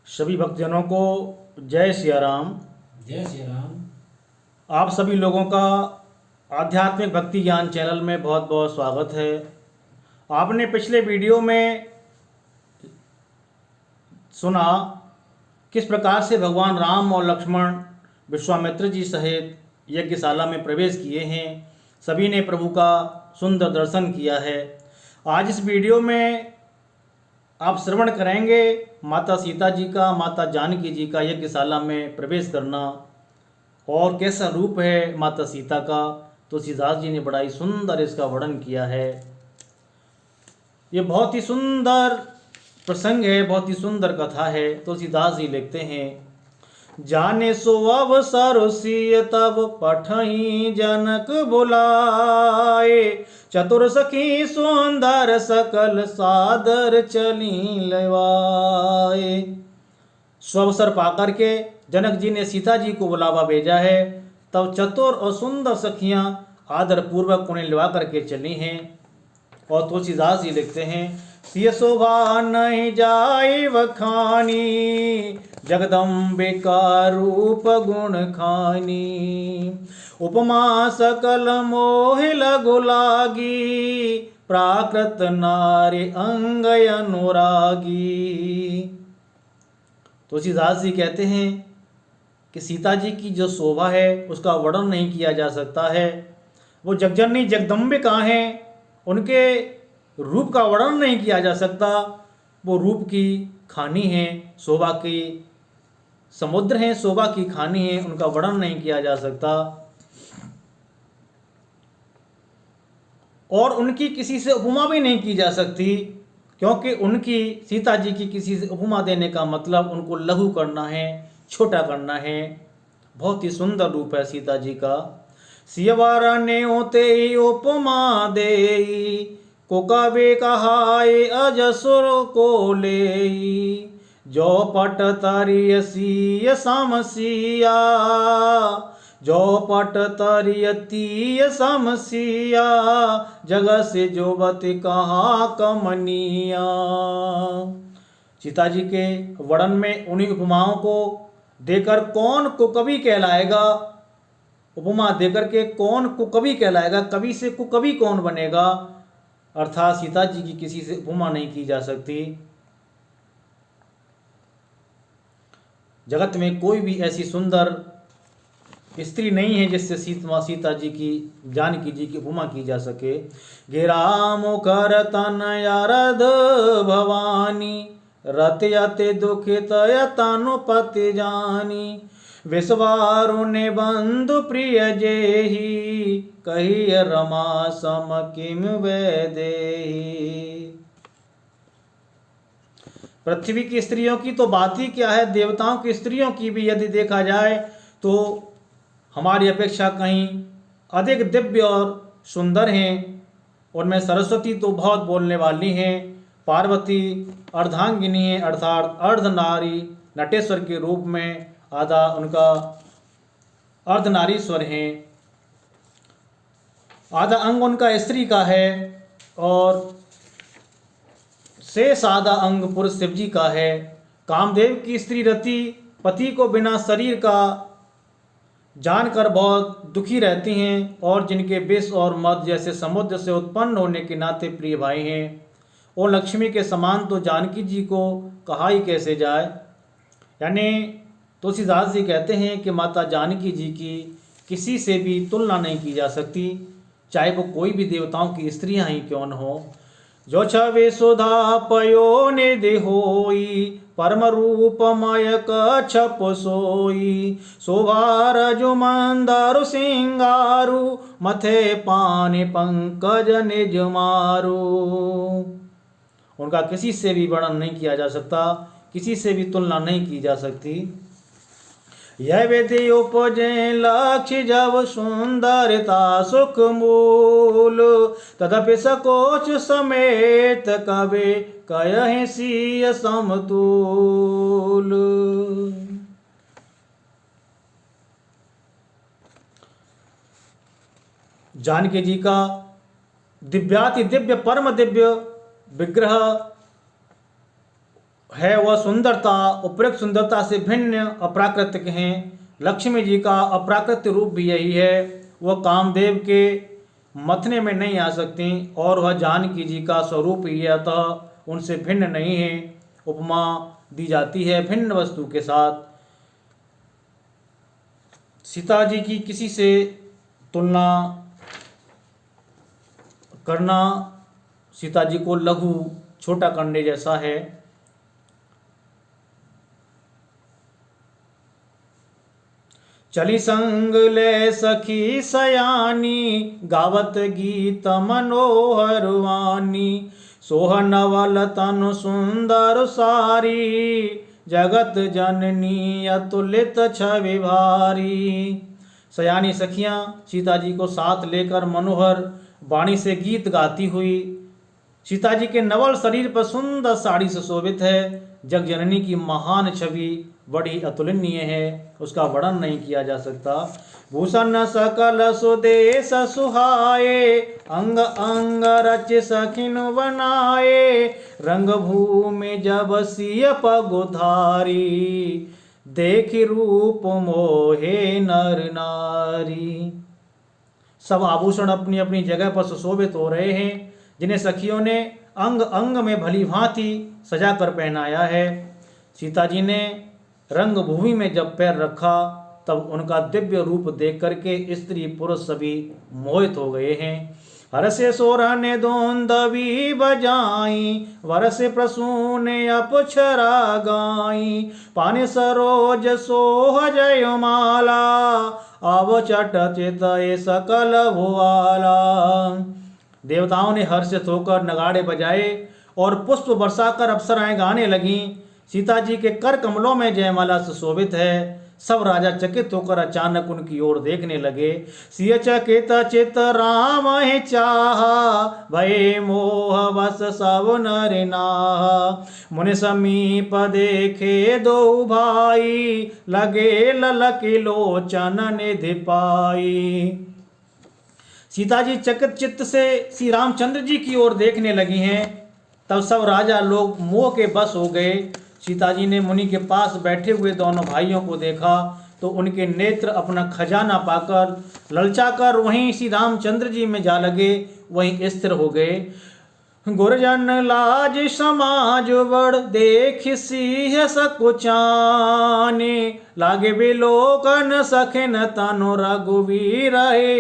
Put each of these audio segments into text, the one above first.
सभी भक्तजनों को जय सिया राम। जय श्री राम। आप सभी लोगों का आध्यात्मिक भक्ति ज्ञान चैनल में बहुत बहुत स्वागत है। आपने पिछले वीडियो में सुना किस प्रकार से भगवान राम और लक्ष्मण विश्वामित्र जी सहित यज्ञशाला में प्रवेश किए हैं। सभी ने प्रभु का सुंदर दर्शन किया है। आज इस वीडियो में आप श्रवण करेंगे माता सीता जी का, माता जानकी जी का यज्ञशाला में प्रवेश करना और कैसा रूप है माता सीता का। तुलसीदास जी ने बड़ा ही सुंदर इसका वर्णन किया है। ये बहुत ही सुंदर प्रसंग है, बहुत ही सुंदर कथा है। तुलसीदास जी लिखते हैं, जाने सो अवसर सिय तब पठही जनक बुलाए, चतुर सखी सुंदर सकल सादर चली लवाए। स्वअवसर पाकर के जनक जी ने सीता जी को बुलावा भेजा है। तब चतुर और सुंदर सखियां आदर पूर्वक उन्हें लिवा करके चली हैं। और तुलसीदास जी लिखते हैं, सिय शोभा नहीं जाय वखानी, जगदम्बे का रूप गुण खानी, उपमा सकल मोह लगु लागी, प्राकृत नारी अंग अनुरागी। तुलसीदास जी कहते हैं कि सीता जी की जो शोभा है उसका वर्णन नहीं किया जा सकता है। वो जगजननी जगदम्बिका हैं, उनके रूप का वर्णन नहीं किया जा सकता। वो रूप की खानी है, शोभा की समुद्र हैं, शोभा की खानी है, उनका वर्णन नहीं किया जा सकता। और उनकी किसी से उपमा भी नहीं की जा सकती, क्योंकि उनकी सीता जी की किसी से उपमा देने का मतलब उनको लघु करना है, छोटा करना है। बहुत ही सुंदर रूप है सीता जी का। सियवारा ने ओते उपमा देई, को कवे कहाय अजसुर को लेई, जो पट तरिय सिय समसिया, जो पट तरियतीय समसिया, जगत से जोवति कहाँ कमनिया। सीता जी के वर्णन में उन्हीं उपमाओं को देकर कौन कुकवि कहलाएगा, उपमा देकर के कौन कुकवि कहलाएगा, कवि से कुकवि कौन बनेगा। अर्थात सीता जी की किसी से उपमा नहीं की जा सकती। जगत में कोई भी ऐसी सुंदर स्त्री नहीं है जिससे सीता जी की, जानकी जी की उपमा की जा सके। गिरा मुखर तन यारद भवानी, रतयते दुखित तनुपति जानी, विश्वारु ने बंधु प्रिय जेहि, कही रमा सम किम वैदेही। पृथ्वी की स्त्रियों की तो बात ही क्या है, देवताओं की स्त्रियों की भी यदि देखा जाए तो हमारी अपेक्षा कहीं अधिक दिव्य और सुंदर हैं। उनमें सरस्वती तो बहुत बोलने वाली हैं, पार्वती अर्धांगिनी है, अर्थात अर्धनारी नटेश्वर के रूप में आधा उनका अर्धनारीश्वर हैं। आधा अंग उनका स्त्री का है और शेष आधा अंग पुरुष शिव जी का है। कामदेव की स्त्री रति पति को बिना शरीर का जानकर बहुत दुखी रहती हैं, और जिनके विष और मद जैसे समुद्र से उत्पन्न होने के नाते प्रिय भाई हैं। और लक्ष्मी के समान तो जानकी जी को कहा ही कैसे जाए। यानी तुलसीदास जी कहते हैं कि माता जानकी जी की किसी से भी तुलना नहीं की जा सकती, चाहे वो कोई भी देवताओं की स्त्रियां ही क्यों न हो। जो छवे सुधा पयो निधि होई, परम रूपमय कछप सोई, शोभा रजु मंदारु सिंगारु, मथे पानी पंकज निज मारू। उनका किसी से भी वर्णन नहीं किया जा सकता, किसी से भी तुलना नहीं की जा सकती। यह विधि उपजे लक्ष्य जब सुंदरता सुख मूल, तदपि सकोच समेत कवे कयहि सिय समतूल। जानकी जी का दिव्याति दिव्य परम दिव्य विग्रह है वह सुंदरता उपयुक्त सुंदरता से भिन्न अप्राकृतिक हैं। लक्ष्मी जी का अप्राकृतिक रूप भी यही है। वह कामदेव के मथने में नहीं आ सकती और वह जानकी जी का स्वरूप ही है, अतः उनसे भिन्न नहीं है। उपमा दी जाती है भिन्न वस्तु के साथ। सीता जी की किसी से तुलना करना सीता जी को लघु छोटा करने जैसा है। चली संग ले सखी सयानी, गावत गीत मनोहर वानी। सोह नवल तनु सुंदर सारी, जगत जननी अतुलित छवि भारी। सयानी सखियां सीता जी को साथ लेकर मनोहर वाणी से गीत गाती हुई सीता जी के नवल शरीर पर सुंदर साड़ी से शोभित है। जग जननी की महान छवि बड़ी अतुलनीय है, उसका वर्णन नहीं किया जा सकता। भूषण सकल सुदेश सुहाए, अंग अंग रच सखिन बनाए। रंग भूमि जब सिय पगुधारी, देखि रूप मोहे नर नारी। सब आभूषण अपनी अपनी जगह पर सुशोभित हो रहे हैं, जिन्हें सखियों ने अंग अंग में भली भांति सजा कर पहनाया है। सीता जी ने रंग भूमि में जब पैर रखा तब उनका दिव्य रूप देख करके स्त्री पुरुष सभी मोहित हो गए हैं। हरसे सोरन दोंदवी बजाई, वरसे प्रसून अपछरा गाई। पाने सरोज सोह जय माला, आव चट चित सकल भुआला। देवताओं ने हर्षित होकर नगाड़े बजाए और पुष्प बरसाकर अप्सराएं गाने लगीं। सीता जी के कर कमलों में जयमाला सुशोभित है। सब राजा चकित होकर अचानक उनकी ओर देखने लगे। सिय चकित चित राम है चाहा, भये मोह बस सब नर नाहा। मुनि समीप देखे दो भाई, लगे ललकी लोचन निधि पाई। सीता जी चकित चित्त से श्री रामचंद्र जी की ओर देखने लगी हैं। तब सब राजा लोग मोह के बस हो गए। सीता जी ने मुनि के पास बैठे हुए दोनों भाइयों को देखा तो उनके नेत्र अपना खजाना पाकर ललचाकर वहीं श्री रामचंद्र जी में जा लगे, वहीं स्थिर हो गए। गुरजन लाज समाज बड़, देख सिंह सकुचाने। लागे बिलोकन सखिन तनु रघुवीर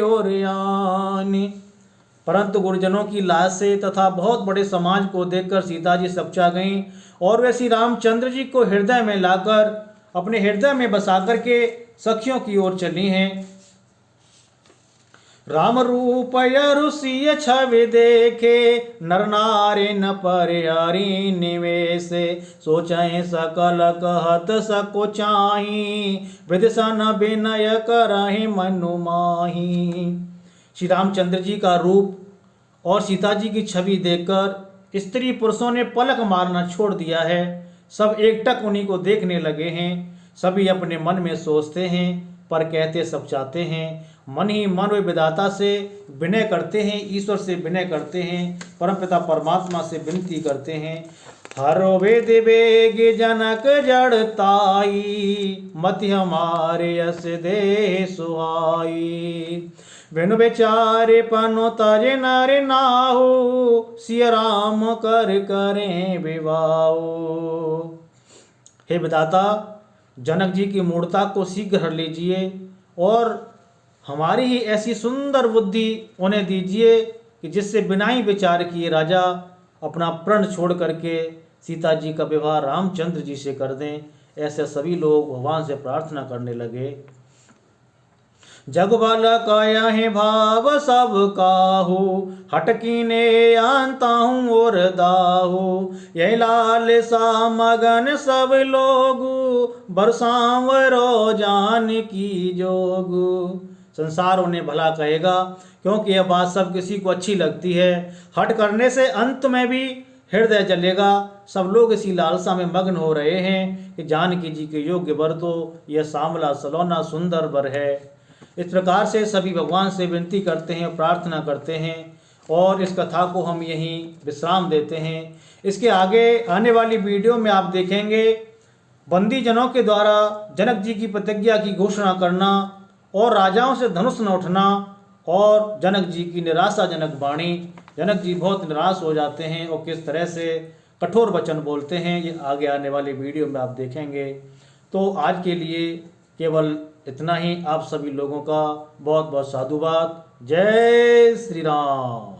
ओरयानी। परंतु गुरुजनों की लाज से तथा बहुत बड़े समाज को देखकर सीता जी सकचा गईं और वे श्री रामचंद्र जी को हृदय में लाकर अपने हृदय में बसा करके सखियों की ओर चली हैं। राम रूप यरुषिय छवि देखे, नर नारी न परिहरि निवेशे। सोचहि सकल कहत सको चाही, विदिशन विनय करहि मनु माही। श्री रामचंद्र जी का रूप और सीता जी की छवि देखकर स्त्री पुरुषों ने पलक मारना छोड़ दिया है। सब एकटक उन्हीं को देखने लगे हैं। सभी अपने मन में सोचते हैं पर कहते सब चाहते हैं। मन ही मन वे विधाता से विनय करते हैं, ईश्वर से विनय करते हैं, परमपिता परमात्मा से विनती करते हैं। हरो वेद वेग जनक जड़ताई, मति हमारे यस दे सुहाई। बिनु बेचारे पनो ताजे नारे नाहु, सिय राम कर करें विवाहो। हे विधाता, जनक जी की मूर्ता को शीघ्र हर लीजिए और हमारी ही ऐसी सुंदर बुद्धि उन्हें दीजिए कि जिससे बिना ही विचार किए राजा अपना प्रण छोड़ करके सीता जी का विवाह रामचंद्र जी से कर दें। ऐसे सभी लोग भगवान से प्रार्थना करने लगे। जग बल कयहि भाव सब काहू, हटकीने आनता हूँ और दाहू। यही लाल सा मगन सब लोगू, बरसावरो जान की जोगू। संसार उन्हें भला कहेगा क्योंकि यह बात सब किसी को अच्छी लगती है। हट करने से अंत में भी हृदय जलेगा। सब लोग इसी लालसा में मग्न हो रहे हैं कि जानकी जी के योग्य वर तो यह सांवला सलोना सुंदर वर है। इस प्रकार से सभी भगवान से विनती करते हैं, प्रार्थना करते हैं और इस कथा को हम यहीं विश्राम देते हैं। इसके आगे आने वाली वीडियो में आप देखेंगे बंदी जनों के द्वारा जनक जी की प्रतिज्ञा की घोषणा करना और राजाओं से धनुष न उठना और जनक जी की निराशाजनक वाणी। जनक जी बहुत निराश हो जाते हैं और किस तरह से कठोर वचन बोलते हैं, ये आगे आने वाली वीडियो में आप देखेंगे। तो आज के लिए केवल इतना ही। आप सभी लोगों का बहुत बहुत साधुवाद। जय श्री राम।